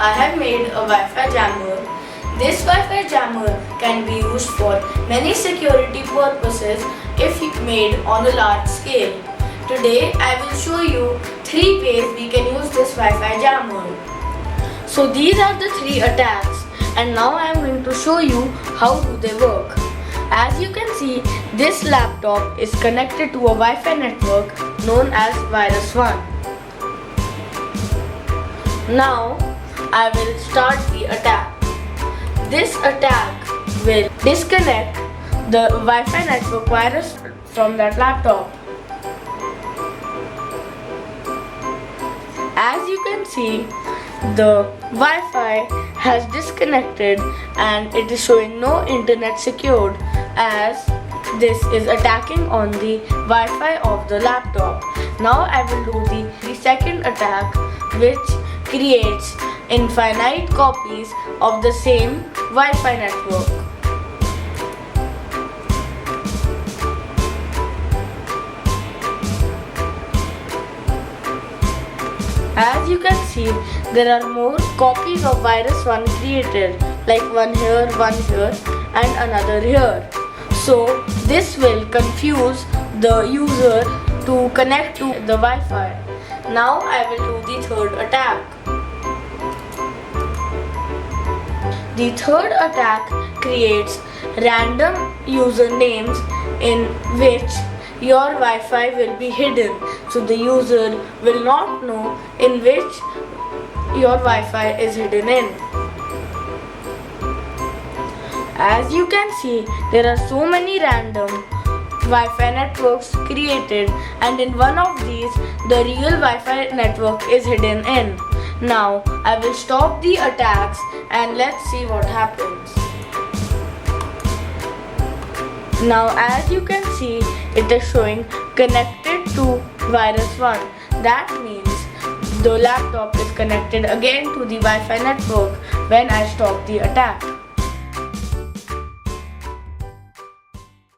I have made a Wi-Fi jammer. This Wi-Fi jammer can be used for many security purposes if made on a large scale. Today I will show you 3 ways we can use this Wi-Fi jammer. So these are the 3 attacks, and now I am going to show you how do they work. As you can see, this laptop is connected to a Wi-Fi network known as Virus 1. Now I will start the attack. This attack will disconnect the Wi-Fi network virus from that laptop. As you can see, the Wi-Fi has disconnected and it is showing no internet secured, as this is attacking on the Wi-Fi of the laptop. Now I will do the second attack, which creates infinite copies of the same Wi-Fi network. As you can see, there are more copies of Virus 1 created, like one here, and another here. So this will confuse the user to connect to the Wi-Fi. Now I will do the third attack. The third attack creates random usernames in which your Wi-Fi will be hidden, so the user will not know in which your Wi-Fi is hidden in. As you can see, there are so many random Wi-Fi networks created, and in one of these, the real Wi-Fi network is hidden in. Now, I will stop the attacks and let's see what happens. Now, as you can see, it is showing connected to Virus 1. That means the laptop is connected again to the Wi-Fi network when I stop the attack.